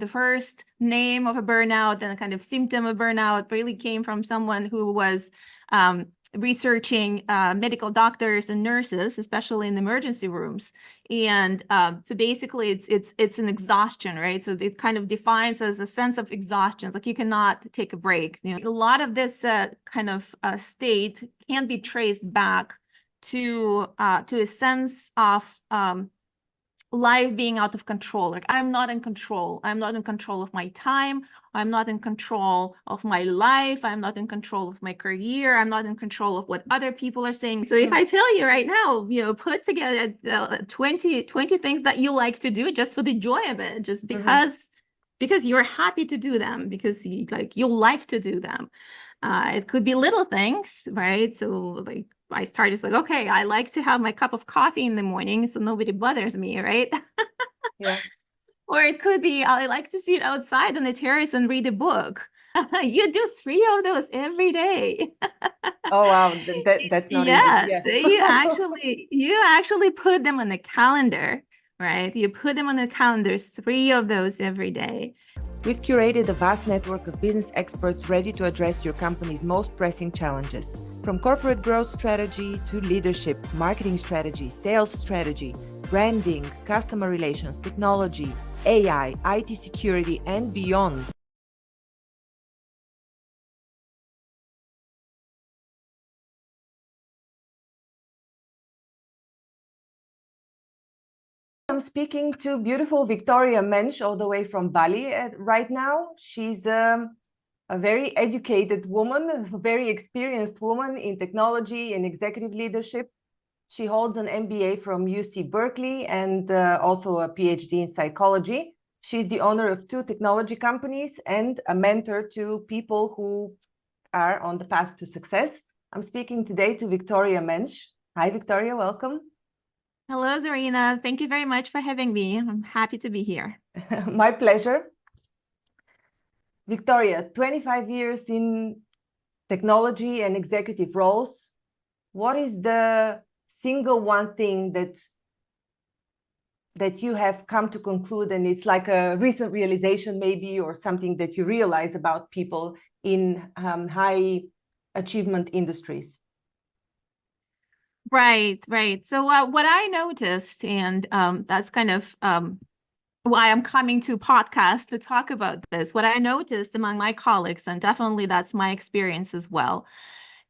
The first name of a burnout and a kind of symptom of burnout really came from someone who was researching medical doctors and nurses, especially in emergency rooms. And so basically it's an exhaustion, right? So it kind of defines as a sense of exhaustion, like you cannot take a break. A lot of this kind of state can be traced back to a sense of life being out of control. Like I'm not in control. I'm not in control of my time. I'm not in control of my life. I'm not in control of my career. I'm not in control of what other people are saying. So if I tell you right now, put together 20 things that you like to do just for the joy of it, just because you're happy to do them, because you like to do them. It could be little things, right? So like I started like, okay, I like to have my cup of coffee in the morning so nobody bothers me, right? Yeah. Or it could be, I like to sit outside on the terrace and read a book. You do 3 of those every day. Oh, wow. That's not easy. Yeah. You actually put them on the calendar, right? You put them on the calendars, 3 of those every day. We've curated a vast network of business experts ready to address your company's most pressing challenges. From corporate growth strategy to leadership, marketing strategy, sales strategy, branding, customer relations, technology, AI, IT security, and beyond. I'm speaking to beautiful Victoria Mensch all the way from Bali right now. She's a very educated woman, a very experienced woman in technology and executive leadership. She holds an MBA from UC Berkeley and also a Ph.D. in psychology. She's the owner of 2 technology companies and a mentor to people who are on the path to success. I'm speaking today to Victoria Mensch. Hi, Victoria, welcome. Hello, Zarina. Thank you very much for having me. I'm happy to be here. My pleasure. Victoria, 25 years in technology and executive roles. What is the single one thing that you have come to conclude, and it's like a recent realization maybe, or something that you realize about people in high achievement industries? Right. So what I noticed, and that's kind of why I'm coming to podcast to talk about this. What I noticed among my colleagues, and definitely that's my experience as well,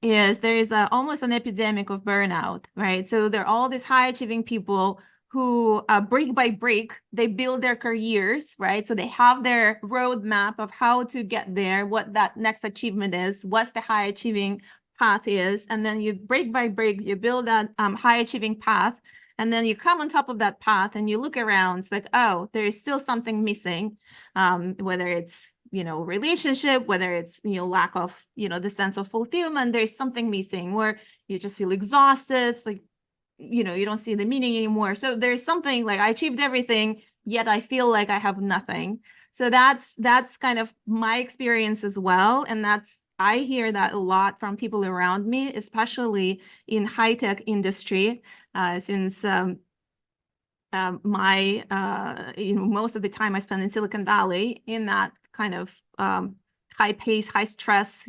is there is almost an epidemic of burnout, right? So there are all these high achieving people who brick by brick, they build their careers, right? So they have their roadmap of how to get there, what that next achievement is, what's the high achieving path is, and then you brick by brick, you build that high achieving path, and then you come on top of that path and you look around, it's like, oh, there is still something missing, whether it's relationship, whether it's lack of the sense of fulfillment, there's something missing, where you just feel exhausted. It's like you don't see the meaning anymore. So there's something like I achieved everything, yet I feel like I have nothing. So that's kind of my experience as well, and I hear that a lot from people around me, especially in high-tech industry, since my most of the time I spend in Silicon Valley, in that kind of high pace, high stress,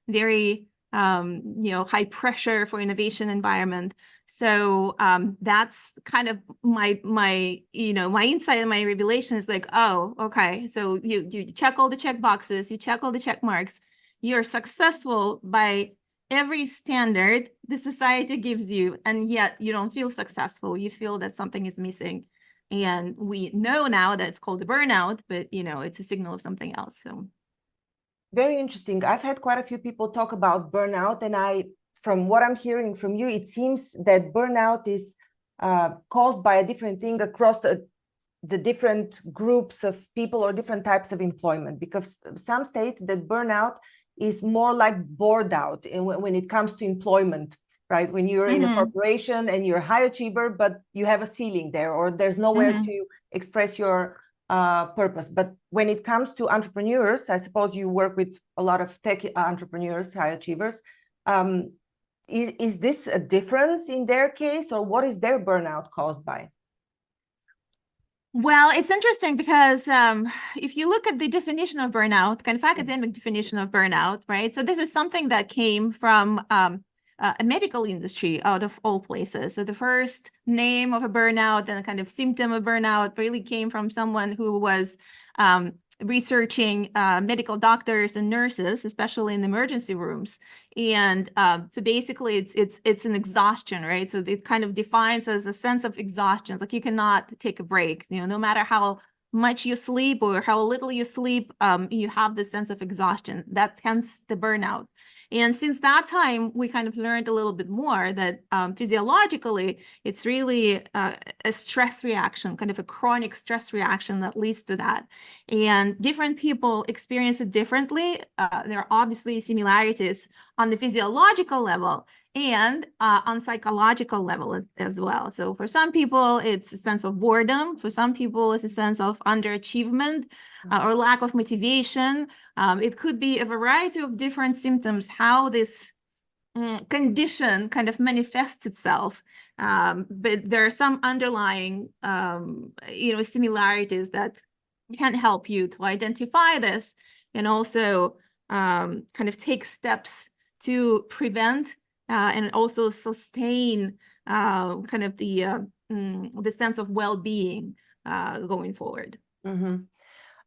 very high pressure for innovation environment. So that's kind of my my insight and my revelation is like, oh, okay, so you check all the check boxes, you check all the check marks, you're successful by every standard the society gives you, and yet you don't feel successful. You feel that something is missing. And we know now that it's called a burnout, but it's a signal of something else. So very interesting. I've had quite a few people talk about burnout, and from what I'm hearing from you, it seems that burnout is caused by a different thing across the different groups of people or different types of employment, because some state that burnout is more like bored out when it comes to employment, right? When you're in a corporation and you're a high achiever, but you have a ceiling there, or there's nowhere to express your purpose. But when it comes to entrepreneurs, I suppose you work with a lot of tech entrepreneurs, high achievers. Is this a difference in their case, or what is their burnout caused by? Well, it's interesting because if you look at the definition of burnout, kind of academic definition of burnout, right? So this is something that came from a medical industry out of all places. So the first name of a burnout and a kind of symptom of burnout really came from someone who was researching medical doctors and nurses, especially in emergency rooms. And so basically it's an exhaustion, right? So it kind of defines as a sense of exhaustion, like you cannot take a break, no matter how much you sleep or how little you sleep, you have this sense of exhaustion. That's hence the burnout. And since that time, we kind of learned a little bit more that physiologically, it's really a stress reaction, kind of a chronic stress reaction that leads to that. And different people experience it differently. There are obviously similarities on the physiological level and on psychological level as well. So for some people, it's a sense of boredom. For some people, it's a sense of underachievement or lack of motivation. It could be a variety of different symptoms, how this condition kind of manifests itself. But there are some underlying, similarities that can help you to identify this and also kind of take steps to prevent and also sustain kind of the sense of well-being going forward. Mm-hmm.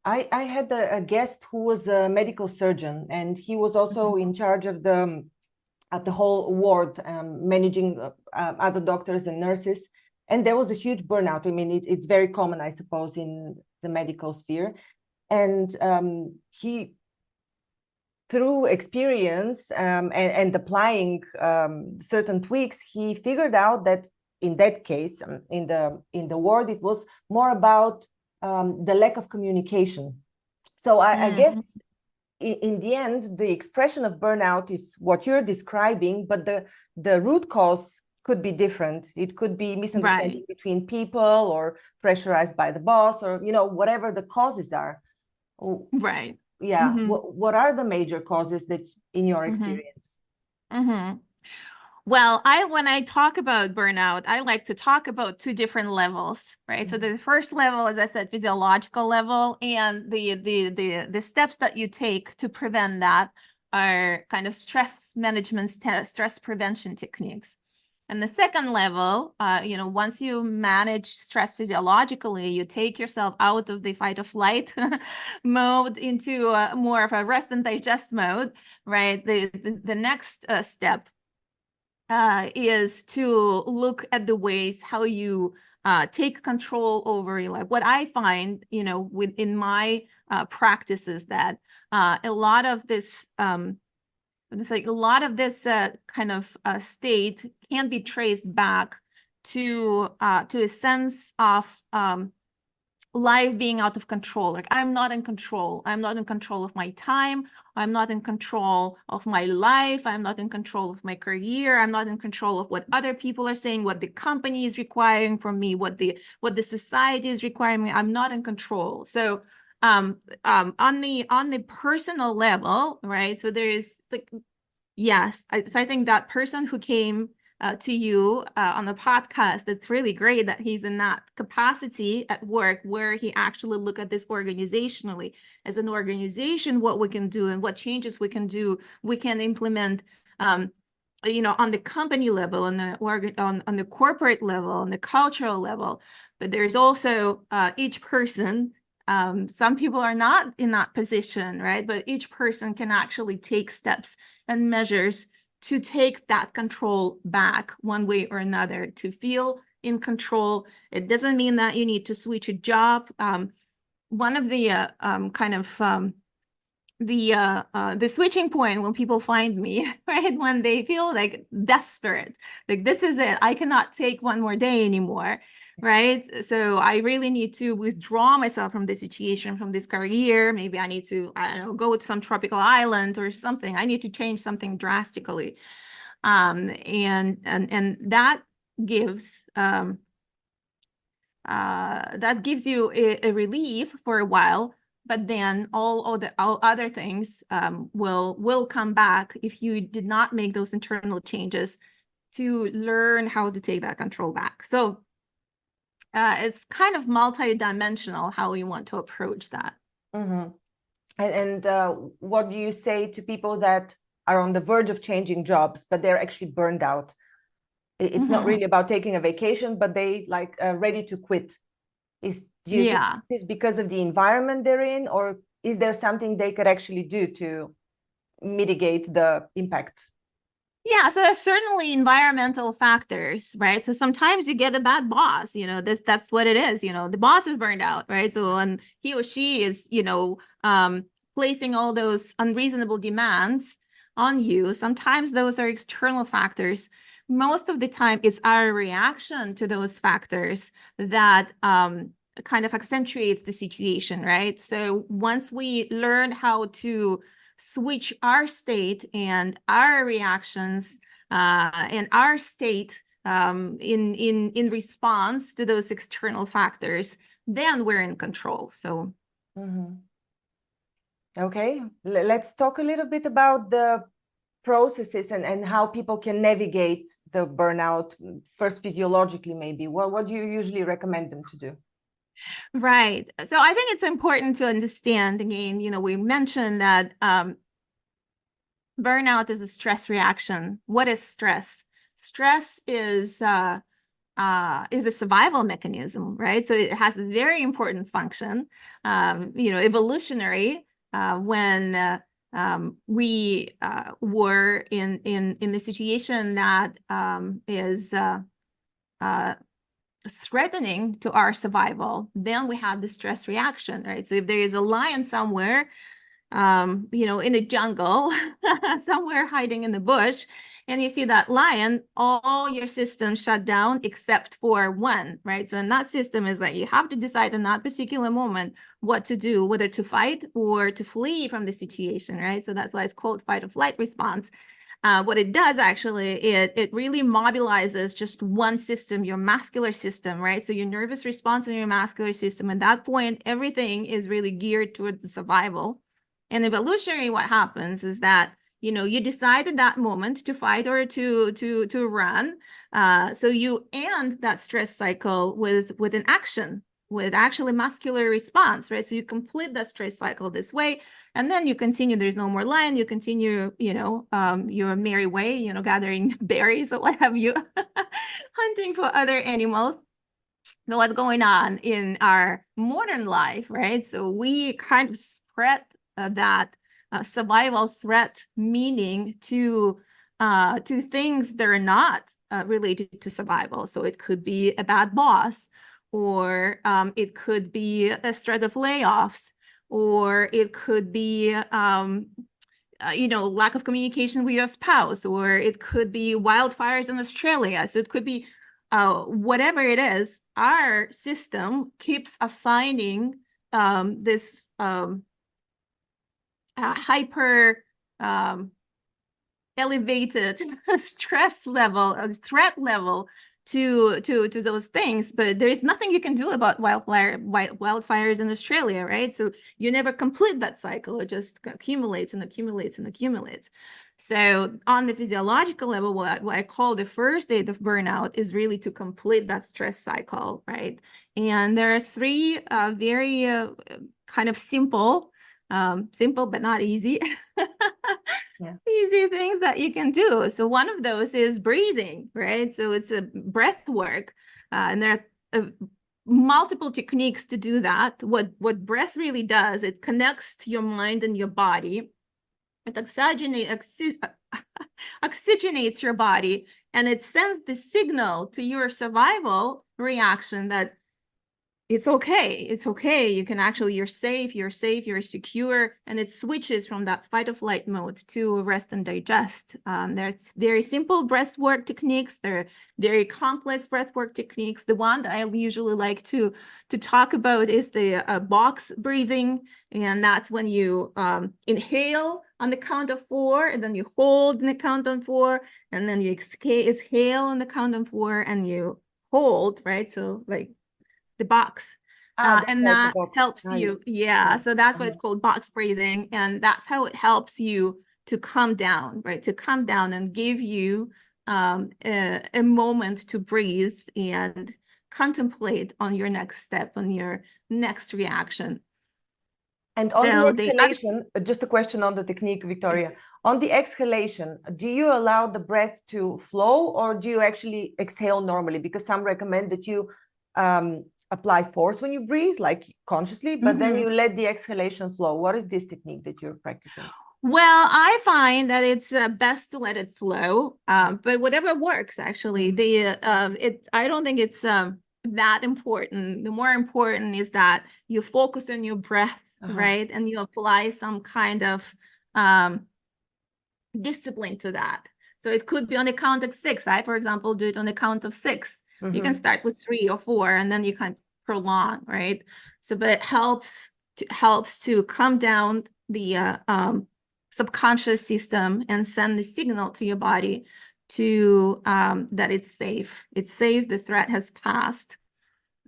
I had a guest who was a medical surgeon, and he was also in charge of the whole ward, managing other doctors and nurses. And there was a huge burnout. I mean, it's very common, I suppose, in the medical sphere. And he, through experience and applying certain tweaks, he figured out that in that case, in the ward, it was more about the lack of communication. So I guess in the end, the expression of burnout is what you're describing, but the root cause could be different. It could be misunderstanding between people or pressurized by the boss or, whatever the causes are. Right. Yeah. What are the major causes that in your experience? Well, when I talk about burnout, I like to talk about two different levels, right? So the first level, as I said, physiological level, and the steps that you take to prevent that are kind of stress management, stress prevention techniques. And the second level, once you manage stress physiologically, you take yourself out of the fight or flight mode into more of a rest and digest mode, right? The next step is to look at the ways how you take control over your life. What I find, within my practice is that a lot of this, kind of state can be traced back to a sense of life being out of control. Like I'm not in control. I'm not in control of my time. I'm not in control of my life. I'm not in control of my career. I'm not in control of what other people are saying, what the company is requiring from me, what the society is requiring me. I'm not in control. So on the personal level, right? So there is like, yes, I think that person who came to you on the podcast, it's really great that he's in that capacity at work where he actually look at this organizationally as an organization, what we can do and what changes we can do, we can implement, on the company level, on the corporate level, on the cultural level. But there's also each person. Some people are not in that position, right? But each person can actually take steps and measures to take that control back one way or another, to feel in control. It doesn't mean that you need to switch a job. One of the the switching point when people find me, right, when they feel like desperate, like this is it, I cannot take one more day anymore, right? So I really need to withdraw myself from this situation, from this career. Maybe I need to, I don't know, go to some tropical island or something. I need to change something drastically. And that gives you a relief for a while, but then all other things will come back if you did not make those internal changes to learn how to take that control back. So it's kind of multi-dimensional how we want to approach that. Mm-hmm. And what do you say to people that are on the verge of changing jobs, but they're actually burned out? It's not really about taking a vacation, but they like ready to quit. Do you think this is because of the environment they're in, or is there something they could actually do to mitigate the impact? Yeah, so there's certainly environmental factors, right? So sometimes you get a bad boss, that's what it is, the boss is burned out, right? So and he or she is, placing all those unreasonable demands on you. Sometimes those are external factors. Most of the time, it's our reaction to those factors that kind of accentuates the situation, right? So once we learn how to switch our state and our reactions and our state in response to those external factors, then we're in control. So, okay, let's talk a little bit about the processes and how people can navigate the burnout first physiologically. Maybe what do you usually recommend them to do? Right. So I think it's important to understand, again, we mentioned that burnout is a stress reaction. What is stress? Stress is a survival mechanism, right? So it has a very important function, evolutionary, when we were in the situation that is threatening to our survival, then we have the stress reaction, right? So if there is a lion somewhere, in the jungle, somewhere hiding in the bush, and you see that lion, all your systems shut down except for one, right? So in that system is that you have to decide in that particular moment what to do, whether to fight or to flee from the situation, right? So that's why it's called fight or flight response. What it does actually, it really mobilizes just one system, your muscular system, right? So your nervous response and your muscular system. At that point, everything is really geared towards the survival. And evolutionary, what happens is that you decide at that moment to fight or to run. So you end that stress cycle with an action, with actually muscular response, right? So you complete that stress cycle this way, and then you continue. There's no more lion. You continue, your merry way, gathering berries or what have you, hunting for other animals. So what's going on in our modern life, right? So we kind of spread that survival threat meaning to things that are not related to survival. So it could be a bad boss, or it could be a threat of layoffs, or it could be lack of communication with your spouse, or it could be wildfires in Australia. So it could be whatever it is. Our system keeps assigning this hyper elevated stress level, threat level to those things, but there is nothing you can do about wildfires in Australia, right? So you never complete that cycle. It just accumulates and accumulates and accumulates. So on the physiological level, what I call the first state of burnout is really to complete that stress cycle, right? And there are three very kind of simple but not easy easy things that you can do. So one of those is breathing, right? So it's a breath work, and there are multiple techniques to do that. What breath really does, it connects to your mind and your body. It oxygenates your body, and it sends the signal to your survival reaction that it's okay. You can actually, you're safe, you're secure. And it switches from that fight or flight mode to rest and digest. There's very simple breathwork techniques. There are very complex breathwork techniques. The one that I usually like to talk about is the box breathing. And that's when you inhale on the count of 4, and then you hold in the count on 4, and then you exhale on the count on 4, and you hold, right? So like the box. And that helps you. Yeah. So that's why it's called box breathing. And that's how it helps you to calm down, right? To calm down and give you a moment to breathe and contemplate on your next step, on your next reaction. And on So the exhalation, just a question on the technique, Victoria. On the exhalation, do you allow the breath to flow, or do you actually exhale normally? Because some recommend that you apply force when you breathe, like consciously, but then you let the exhalation flow. What is this technique that you're practicing? Well, I find that it's best to let it flow, but whatever works, actually. I don't think it's that important. The more important is that you focus on your breath, right? And you apply some kind of discipline to that. So it could be on the count of 6. I, for example, do it on the count of 6. You can start with 3 or 4, and then you can prolong, right? So, but it helps to calm down the subconscious system and send the signal to your body to that it's safe. It's safe. The threat has passed.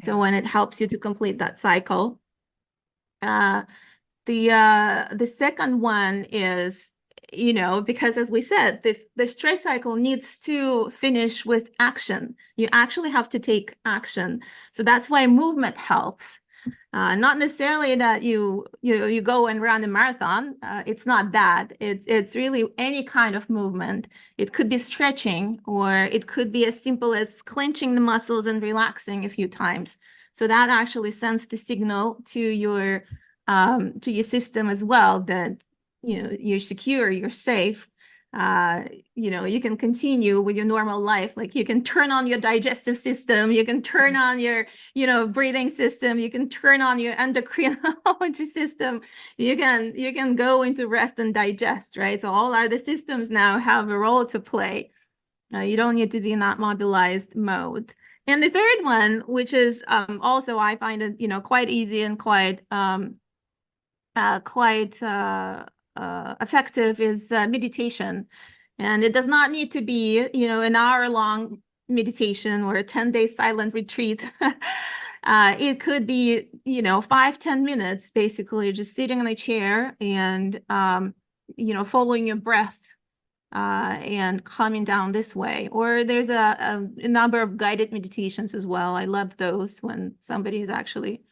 So when it helps you to complete that cycle, the second one is, because as we said, the stress cycle needs to finish with action. You actually have to take action. So that's why movement helps. Not necessarily that you go and run a marathon. It's not that. It's really any kind of movement. It could be stretching, or it could be as simple as clenching the muscles and relaxing a few times. So that actually sends the signal to your system as well that you're secure, you're safe. You can continue with your normal life. Like you can turn on your digestive system, you can turn on your, breathing system, you can turn on your endocrinology system, you can go into rest and digest, right? So all other systems now have a role to play. You don't need to be in that mobilized mode. And the third one, which is also, I find it, quite easy and quite effective, is meditation. And it does not need to be, an hour-long meditation or a 10-day silent retreat. It could be, 5-10 minutes, basically, just sitting in a chair and, following your breath and calming down this way. Or there's a number of guided meditations as well. I love those, when somebody is actually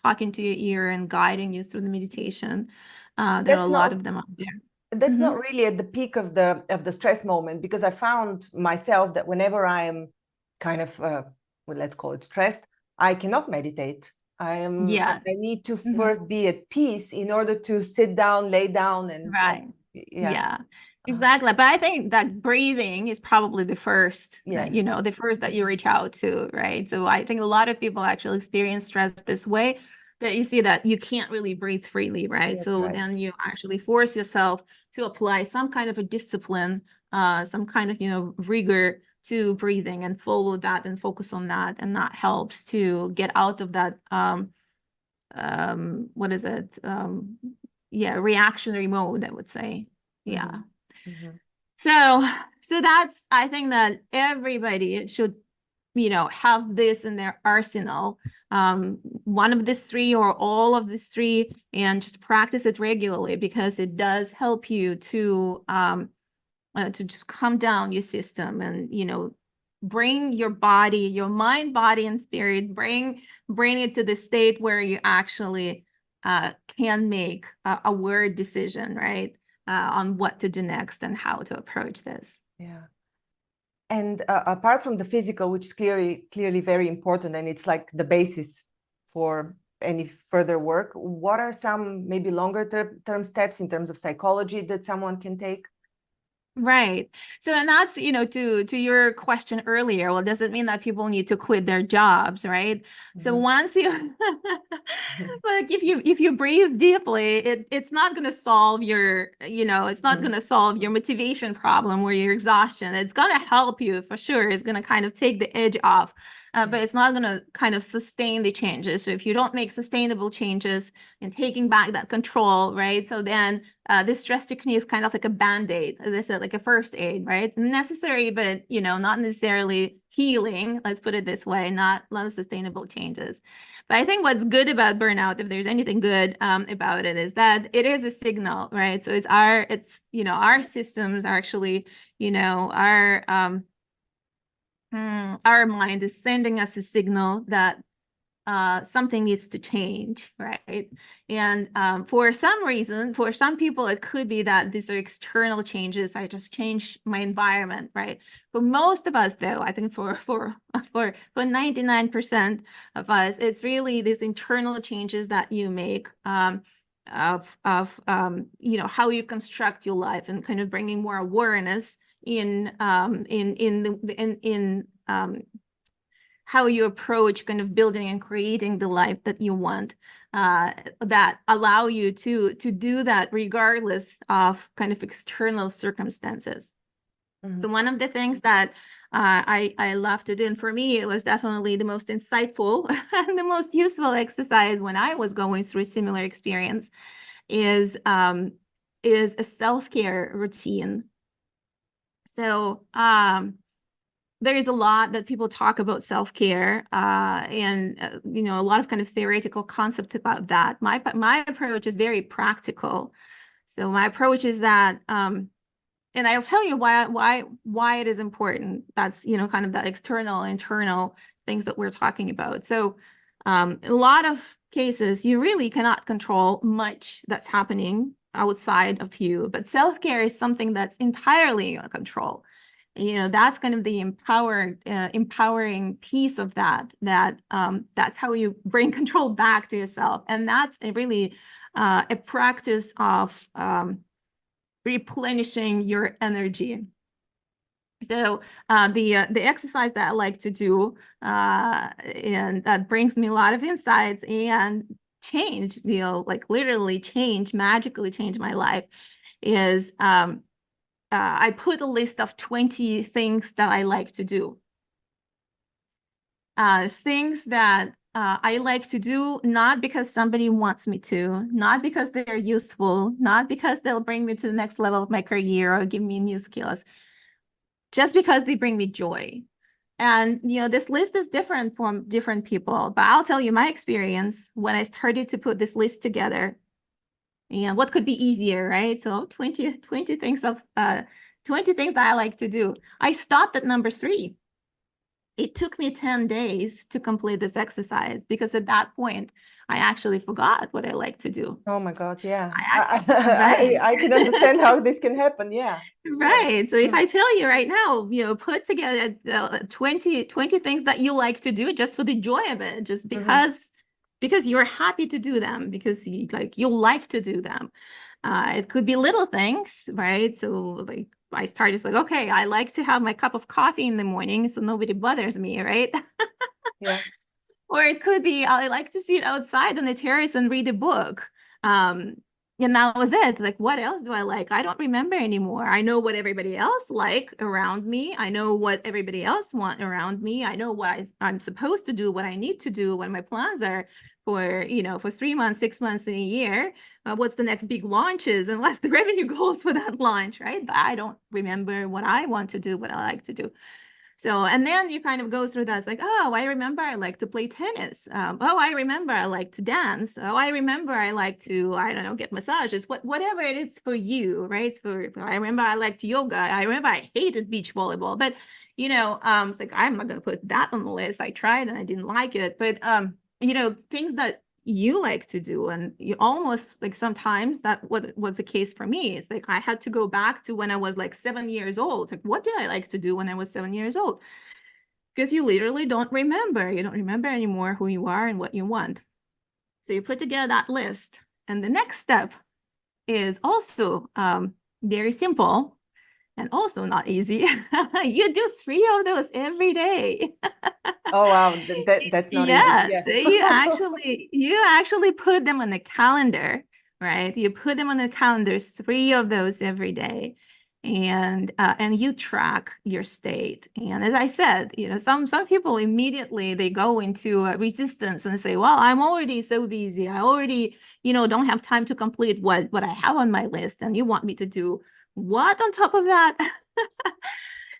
talking to your ear and guiding you through the meditation. There are a lot of them out there. That's not really at the peak of the stress moment, because I found myself that whenever I am kind of let's call it stressed, I cannot meditate. I need to first be at peace in order to sit down, lay down, and exactly. But I think that breathing is probably the first, the first that you reach out to, right? So I think a lot of people actually experience stress this way, that you see that you can't really breathe freely, right? Then you actually force yourself to apply some kind of a discipline, some kind of, rigor to breathing, and follow that and focus on that. And that helps to get out of that, what is it? Reactionary mode, I would say. So that's, I think that everybody should, have this in their arsenal, one of these 3 or all of these 3, and just practice it regularly, because it does help you to just calm down your system and, bring your body, your mind, body, and spirit, bring it to the state where you actually can make a word decision, right? On what to do next and how to approach this. And apart from the physical, which is clearly very important, and it's like the basis for any further work, what are some maybe longer term steps in terms of psychology that someone can take? Right. So, and that's, to your question earlier, well, does it mean that people need to quit their jobs, right? So once you, like, if you breathe deeply, it's not going to solve your, it's not going to solve your motivation problem or your exhaustion. It's going to help you for sure. It's going to kind of take the edge off. But it's not going to kind of sustain the changes. So if you don't make sustainable changes and taking back that control, right? So then this stress technique is kind of like a Band-Aid, as I said, like a first aid, right? Necessary, but, not necessarily healing, let's put it this way, not sustainable changes. But I think what's good about burnout, if there's anything good about it, is that it is a signal, right? So it's our systems are actually, our mind is sending us a signal that something needs to change, right? And for some reason, for some people, it could be that these are external changes. I just changed my environment, right? For most of us, though, I think for 99% of us, it's really these internal changes that you make of you know, how you construct your life and kind of bringing more awareness in how you approach kind of building and creating the life that you want, that allow you to do that regardless of kind of external circumstances. So one of the things that I love to do, and for me, it was definitely the most insightful and the most useful exercise when I was going through a similar experience, is a self-care routine. So there is a lot that people talk about self-care, and you know, a lot of kind of theoretical concept about that. My approach is very practical. So my approach is that, and I'll tell you why it is important. That's, you know, kind of the external, internal things that we're talking about. So in a lot of cases, you really cannot control much that's happening outside of you, but self-care is something that's entirely in your control. You know, that's kind of the empowering piece of that, that's how you bring control back to yourself. And that's really a practice of replenishing your energy. So the exercise that I like to do, and that brings me a lot of insights and change, you know, like literally magically change my life, is I put a list of 20 things that I like to do. Things that I like to do, not because somebody wants me to, not because they're useful, not because they'll bring me to the next level of my career or give me new skills, just because they bring me joy. And, you know, this list is different from different people, but I'll tell you my experience when I started to put this list together. And what could be easier, right? So 20 things of 20 things that I like to do. I stopped at number 3. It took me 10 days to complete this exercise because at that point, I actually forgot what I like to do. Oh my God, yeah. Right. I can understand how this can happen, yeah. Right. So if I tell you right now, you know, put together 20 things that you like to do just for the joy of it, just because you're happy to do them, because you like to do them. It could be little things, right? So like I started like, okay, I like to have my cup of coffee in the morning so nobody bothers me, right? Yeah. Or it could be I like to sit outside on the terrace and read a book. And that was it. Like, what else do I like? I don't remember anymore. I know what everybody else like around me. I know what everybody else want around me. I know what I'm supposed to do, what I need to do, what my plans are for, you know, for 3 months, 6 months in a year. What's the next big launches and what's the revenue goals for that launch, right? But I don't remember what I want to do, what I like to do. So, and then you kind of go through that. It's like, oh, I remember I like to play tennis. Oh, I remember I like to dance. Oh, I remember I like to, I don't know, get massages, whatever it is for you, right? I remember I liked yoga. I remember I hated beach volleyball, but you know, it's like, I'm not going to put that on the list. I tried and I didn't like it, but you know, things that you like to do, and you almost like sometimes that was the case for me. It's like I had to go back to when I was like 7 years old. Like, what did I like to do when I was 7 years old? Because you literally don't remember. You don't remember anymore who you are and what you want. So you put together that list, and the next step is also very simple and also not easy. You do 3 of those every day. Oh wow, that's not easy. Yeah, Yeah. you actually put them on the calendar, right? You put them on the calendars, 3 of those every day, and you track your state. And as I said, you know, some people immediately they go into resistance and say, "Well, I'm already so busy. I already, you know, don't have time to complete what I have on my list, and you want me to do what on top of that?"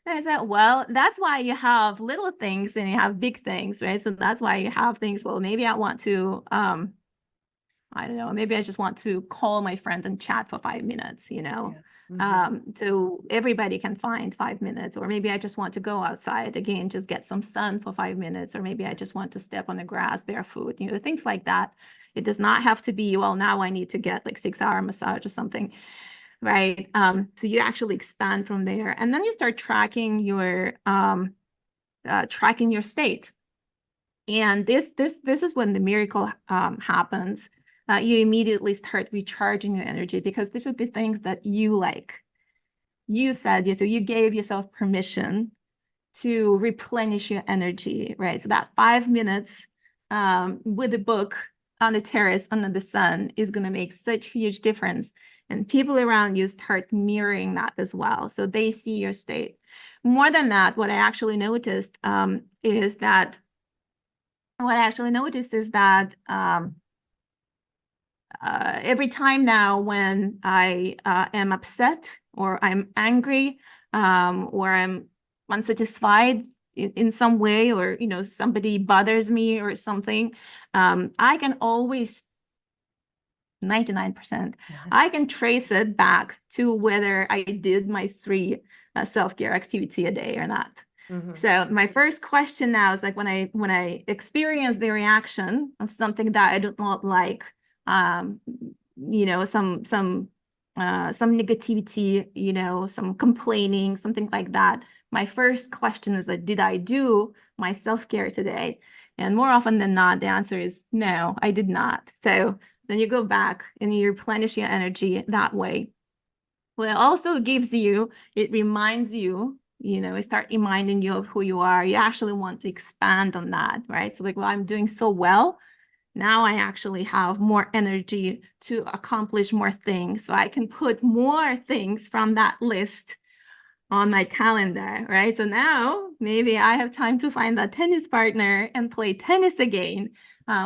I said, well, that's why you have little things and you have big things, right? So that's why you have things. Well, maybe I want to, I don't know, maybe I just want to call my friend and chat for 5 minutes, you know, So everybody can find 5 minutes, or maybe I just want to go outside again, just get some sun for 5 minutes, or maybe I just want to step on the grass barefoot, things like that. It does not have to be, well, now I need to get like 6-hour massage or something, right? So you actually expand from there, and then you start tracking your state. And this is when the miracle happens. You immediately start recharging your energy, because these are the things that you like. You said, so you gave yourself permission to replenish your energy, right? So that 5 minutes with a book on the terrace under the sun is going to make such huge difference. And people around you start mirroring that as well. So they see your state. More than that, what I actually noticed is that every time now when I am upset, or I'm angry, or I'm unsatisfied in some way, or somebody bothers me or something, I can always 99%, I can trace it back to whether I did my 3 self-care activity a day or not. So my first question now is like, when I experience the reaction of something that I do not like, some negativity, some complaining, something like that, my first question is like, did I do my self-care today? And more often than not, the answer is no, I did not. So then you go back and you replenish your energy that way. Well, it also it reminds you, it start reminding you of who you are. You actually want to expand on that, right? So like, well, I'm doing so well. Now I actually have more energy to accomplish more things. So I can put more things from that list on my calendar, right? So now maybe I have time to find that tennis partner and play tennis again,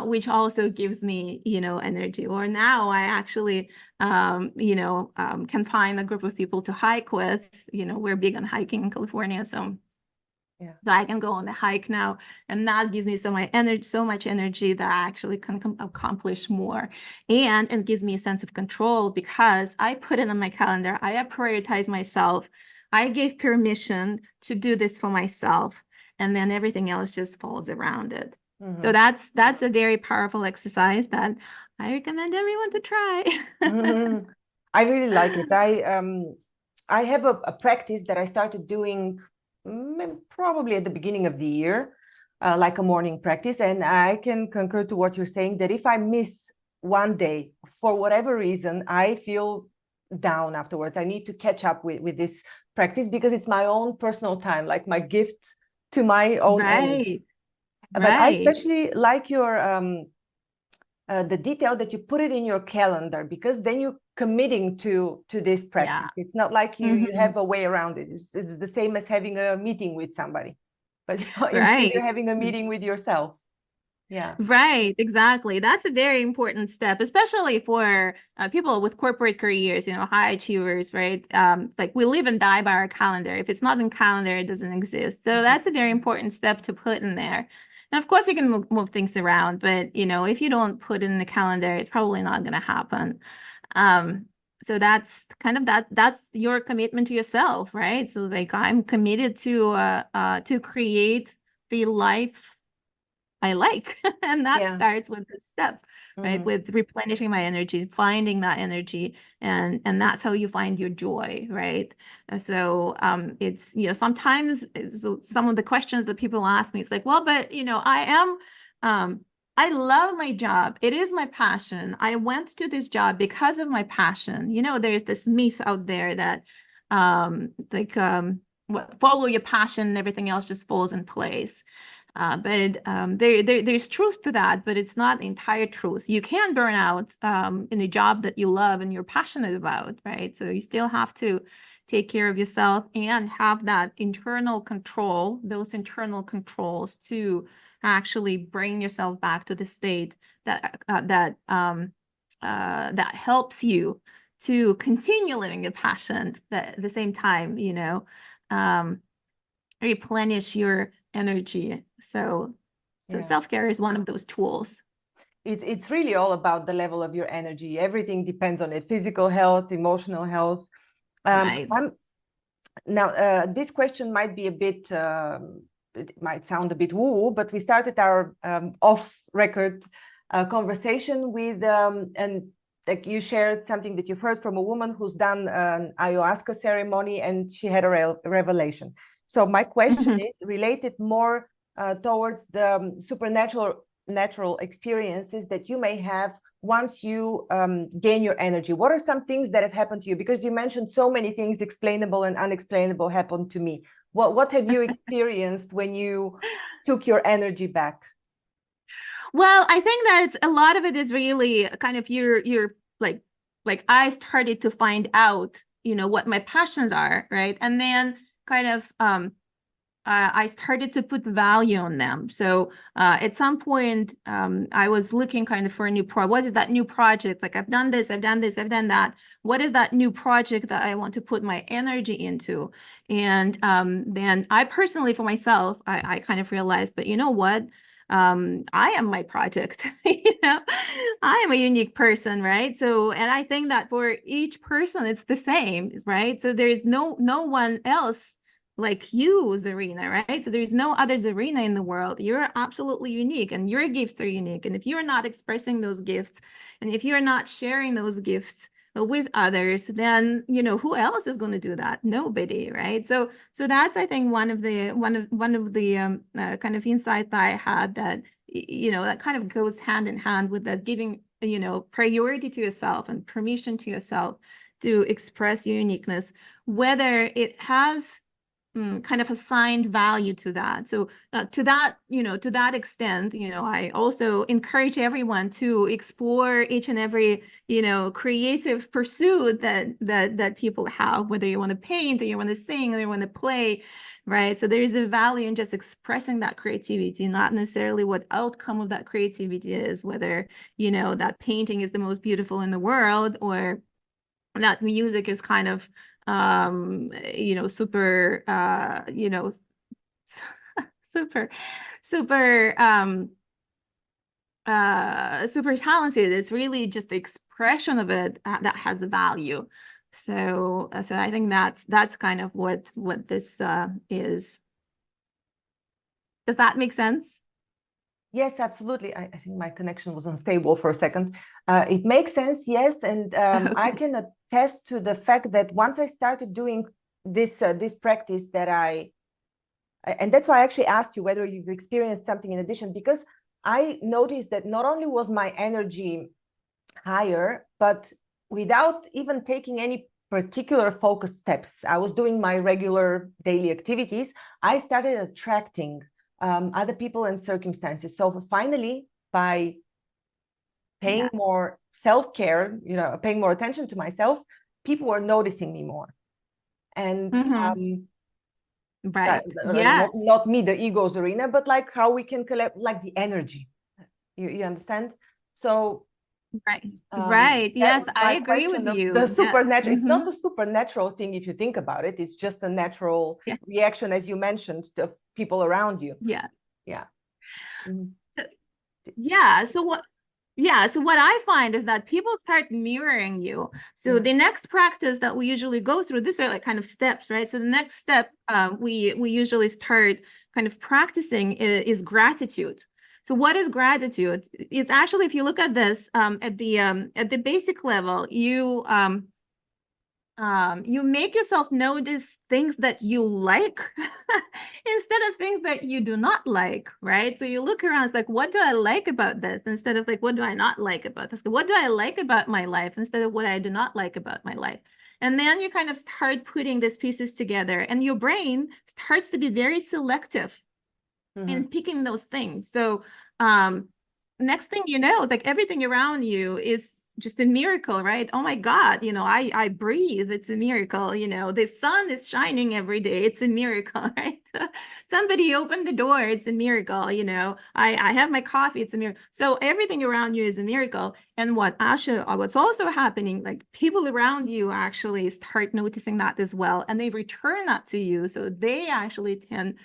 which also gives me, energy. Or now I actually, can find a group of people to hike with. We're big on hiking in California, so I can go on the hike now, and that gives me so much energy that I actually can accomplish more, and it gives me a sense of control, because I put it on my calendar. I prioritize myself. I gave permission to do this for myself, and then everything else just falls around it. So that's a very powerful exercise that I recommend everyone to try. I really like it. I have a practice that I started doing probably at the beginning of the year, like a morning practice. And I can concur to what you're saying, that if I miss one day for whatever reason, I feel down afterwards. I need to catch up with this practice, because it's my own personal time, like my gift to my own energy. But I especially like your the detail that you put it in your calendar, because then you're committing to this practice. It's not like you have a way around it. It's the same as having a meeting with somebody, but you're having a meeting with yourself. Right, exactly. That's a very important step, especially for people with corporate careers, high achievers, right? Like, we live and die by our calendar. If it's not in calendar, it doesn't exist. So that's a very important step to put in there. And of course, you can move things around, but if you don't put it in the calendar, it's probably not going to happen. So that's kind of that's your commitment to yourself, right? So like, I'm committed to create the life I like. And that starts with the steps, right? With replenishing my energy, finding that energy, and that's how you find your joy, right? So it's, sometimes some of the questions that people ask me, it's like, well, but I love my job. It is my passion. I went to this job because of my passion. There's this myth out there that follow your passion and everything else just falls in place. But there's truth to that, but it's not the entire truth. You can burn out in a job that you love and you're passionate about, right? So you still have to take care of yourself and have that internal control, those internal controls, to actually bring yourself back to the state that helps you to continue living a passion, but at the same time, replenish your energy. So self-care is one of those tools. It's really all about the level of your energy. Everything depends on it: physical health, emotional health. Right. Now, this question might be a bit, it might sound a bit woo, but we started our off-record conversation with, and like you shared something that you've heard from a woman who's done an ayahuasca ceremony and she had a revelation. So my question is related more towards the natural experiences that you may have once you gain your energy. What are some things that have happened to you? Because you mentioned so many things, explainable and unexplainable, happened to me. What have you experienced when you took your energy back? Well, I think that a lot of it is really kind of you're like I started to find out, what my passions are, right? And then kind of I started to put value on them. So at some point, I was looking kind of for a new project. What is that new project? Like I've done this, I've done this, I've done that. What is that new project that I want to put my energy into? And then I personally, for myself, I kind of realized, but you know what? I am my project. I am a unique person, right? So, and I think that for each person, it's the same, right? So there is no one else like you, Zarina, right? So there's no other Zarina in the world. You're absolutely unique and your gifts are unique. And if you're not expressing those gifts and if you're not sharing those gifts with others, then who else is going to do that? Nobody, right? So that's, I think, one of the kind of insights that I had that that kind of goes hand in hand with that giving priority to yourself and permission to yourself to express your uniqueness, whether it has kind of assigned value to that. So to that extent, I also encourage everyone to explore each and every, creative pursuit that people have, whether you want to paint or you want to sing or you want to play, right? So there's a value in just expressing that creativity, not necessarily what outcome of that creativity is, whether, that painting is the most beautiful in the world or that music is kind of super super super talented. It's really just the expression of it that has a value. So I think that's kind of what this is. Does that make sense? Yes, absolutely. I think my connection was unstable for a second. It makes sense, yes. And I can attest to the fact that once I started doing this practice and that's why I actually asked you whether you've experienced something in addition, because I noticed that not only was my energy higher, but without even taking any particular focus steps, I was doing my regular daily activities, I started attracting other people and circumstances. So finally, by paying more self-care, paying more attention to myself, people were noticing me more. And right, yes, not me, the ego's arena, but like how we can collect like the energy. You understand? So right, yes, I agree with you. The supernatural, it's not a supernatural thing if you think about it. It's just a natural reaction, as you mentioned, to people around you. So what I find is that people start mirroring you. So the next practice that we usually go through, these are like kind of steps, right? So the next step we usually start kind of practicing is gratitude. So what is gratitude? It's actually, if you look at this at the basic level, you make yourself notice things that you like instead of things that you do not like, right? So you look around, it's like, what do I like about this? Instead of like, what do I not like about this? What do I like about my life instead of what I do not like about my life? And then you kind of start putting these pieces together and your brain starts to be very selective in picking those things. So next thing you know, like everything around you is just a miracle, right? Oh my God, I breathe, it's a miracle. The sun is shining every day, it's a miracle, right? Somebody opened the door, it's a miracle. I have my coffee, it's a miracle. So everything around you is a miracle. And what's also happening, like people around you actually start noticing that as well, and they return that to you. So they actually tend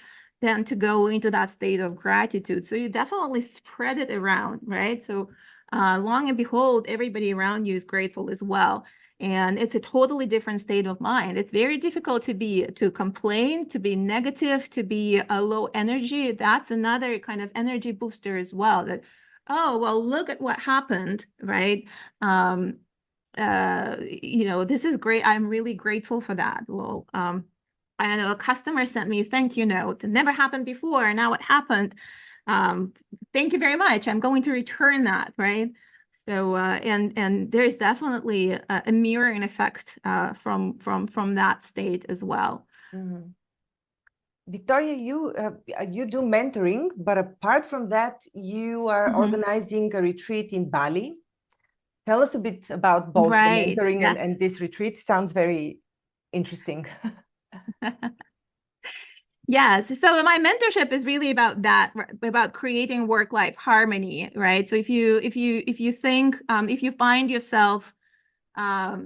to go into that state of gratitude. So you definitely spread it around, right? So long and behold, everybody around you is grateful as well. And it's a totally different state of mind. It's very difficult to complain, to be negative, to be a low energy. That's another kind of energy booster as well. That, oh, well, look at what happened, right? This is great. I'm really grateful for that. Well, I know a customer sent me a thank you note. It never happened before. Now it happened. Thank you very much. I'm going to return that, right? So, and there's definitely a mirroring effect from that state as well. Mm-hmm. Victoria, you do mentoring, but apart from that, you are organizing a retreat in Bali. Tell us a bit about both the mentoring and this retreat. Sounds very interesting. Yes. So my mentorship is really about that, about creating work-life harmony, right? So if you think, if you find yourself, as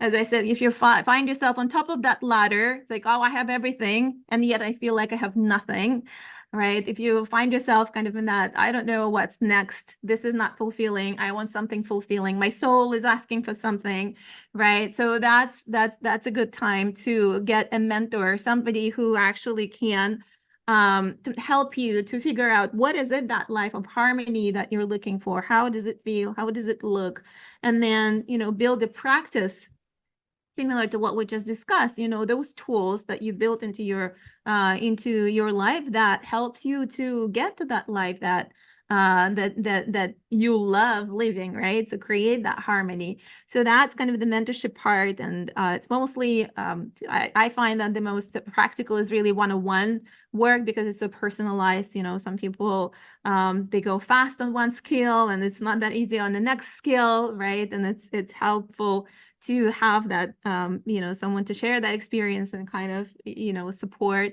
I said, if you find yourself on top of that ladder, it's like, oh, I have everything, and yet I feel like I have nothing, right? If you find yourself kind of in that, I don't know what's next, this is not fulfilling, I want something fulfilling, my soul is asking for something, right? So that's a good time to get a mentor, somebody who actually can to help you to figure out what is it, that life of harmony that you're looking for, how does it feel, how does it look, and then build a practice similar to what we just discussed, those tools that you built into your life that helps you to get to that life that you love living, right? So create that harmony. So that's kind of the mentorship part, and it's mostly I find that the most practical is really one-on-one work because it's so personalized. Some people they go fast on one skill and it's not that easy on the next skill, right? And it's helpful to have that, someone to share that experience and kind of, support.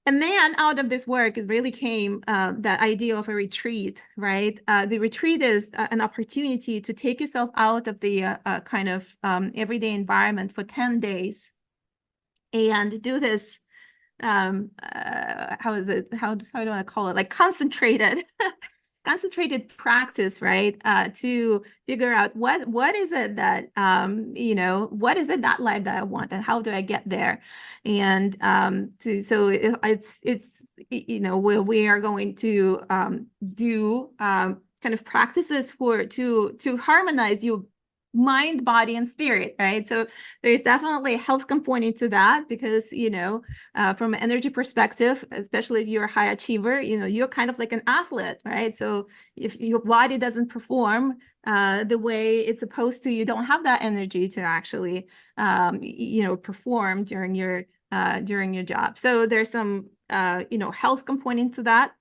And then out of this work is really came that idea of a retreat, right? The retreat is an opportunity to take yourself out of the kind of everyday environment for 10 days and do this, how do I call it? Like concentrated practice, right? To figure out what is it that what is it, that life that I want, and how do I get there? And it's we are going to do kind of practices to harmonize your mind, body, and spirit, right? So there's definitely a health component to that because, from an energy perspective, especially if you're a high achiever, you're kind of like an athlete, right? So if your body doesn't perform the way it's supposed to, you don't have that energy to actually, perform during your job. So there's some, health component to that.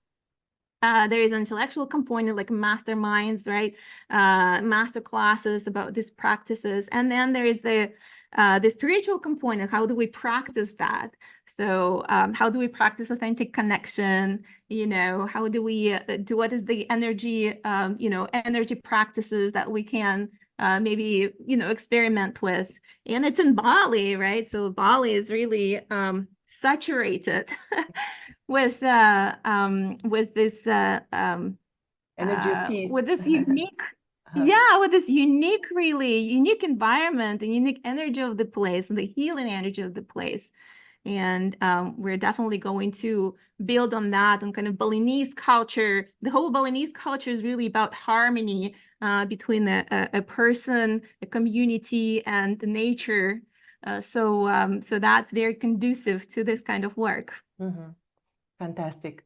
There is an intellectual component like masterminds, right? Master classes about these practices. And then there is the spiritual component. How do we practice that? So how do we practice authentic connection? How do we do, what is the energy, energy practices that we can maybe, experiment with? And it's in Bali, right? So Bali is really saturated with this energy of peace, with this unique with this really unique environment and unique energy of the place and the healing energy of the place. And we're definitely going to build on that and kind of Balinese culture. The whole Balinese culture is really about harmony between a person, a community, and the nature. So that's very conducive to this kind of work. Mm-hmm. Fantastic.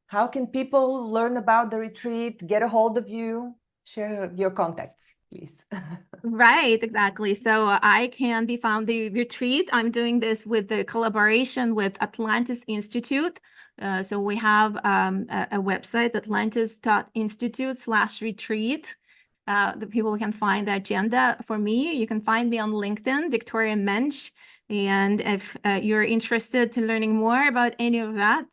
How can people learn about the retreat, get a hold of you? Share your contacts, please. Right, exactly. So I can be found the retreat. I'm doing this with the collaboration with Atlantis Institute. So we have a website, atlantis.institute/retreat. The people can find the agenda for me. You can find me on LinkedIn, Victoria Mensch. And if you're interested in learning more about any of that,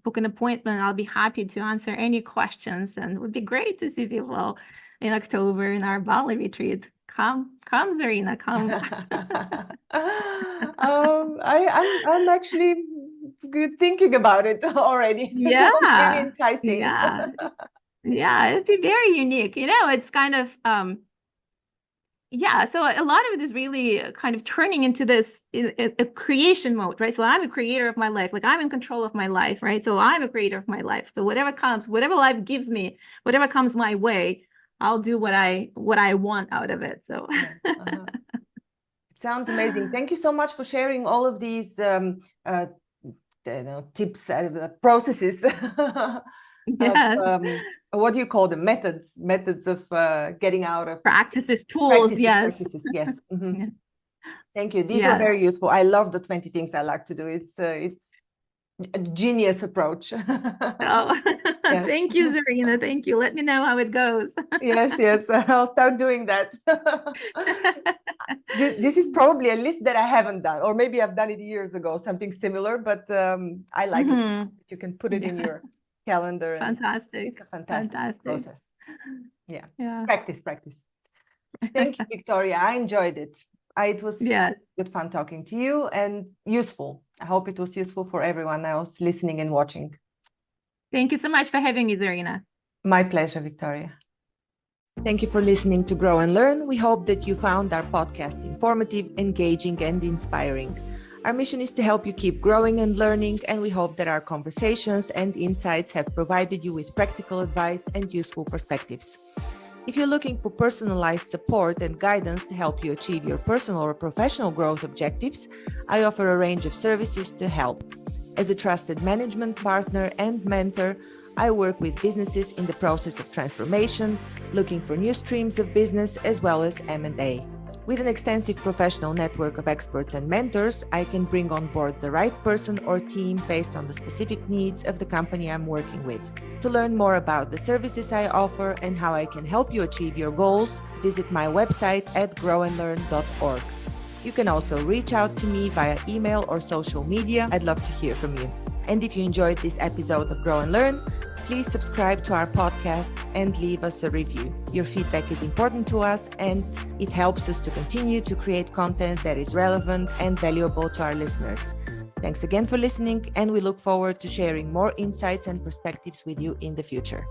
book an appointment. I'll be happy to answer any questions. And it would be great to see people in October in our Bali retreat. Come, Zarina, come. I'm actually thinking about it already. Yeah, Sounds really enticing. yeah, it'd be very unique. It's kind of yeah, so a lot of it is really kind of turning into this a creation mode, right? So I'm a creator of my life, like I'm in control of my life, right? So I'm a creator of my life. So whatever comes, whatever life gives me, whatever comes my way, I'll do what I want out of it. So It sounds amazing. Thank you so much for sharing all of these tips, processes. yes. What do you call them? Methods of getting out of Practices, tools, yes. practices, yes. Mm-hmm. Yeah. Thank you. These are very useful. I love the 20 things I like to do. It's a genius approach. Oh, yes. Thank you, Zarina. Thank you. Let me know how it goes. Yes. I'll start doing that. This is probably a list that I haven't done, or maybe I've done it years ago, something similar, but I like it. You can put it in your calendar. Fantastic. It's a fantastic process. Yeah. Practice. Thank you, Victoria. I enjoyed it. It was good fun talking to you and useful. I hope it was useful for everyone else listening and watching. Thank you so much for having me, Zarina. My pleasure, Victoria. Thank you for listening to Grow and Learn. We hope that you found our podcast informative, engaging, and inspiring. Our mission is to help you keep growing and learning, and we hope that our conversations and insights have provided you with practical advice and useful perspectives. If you're looking for personalized support and guidance to help you achieve your personal or professional growth objectives, I offer a range of services to help. As a trusted management partner and mentor, I work with businesses in the process of transformation, looking for new streams of business, as well as M&A. With an extensive professional network of experts and mentors, I can bring on board the right person or team based on the specific needs of the company I'm working with. To learn more about the services I offer and how I can help you achieve your goals, visit my website at growandlearn.org. You can also reach out to me via email or social media. I'd love to hear from you. And if you enjoyed this episode of Grow and Learn, please subscribe to our podcast and leave us a review. Your feedback is important to us, and it helps us to continue to create content that is relevant and valuable to our listeners. Thanks again for listening, and we look forward to sharing more insights and perspectives with you in the future.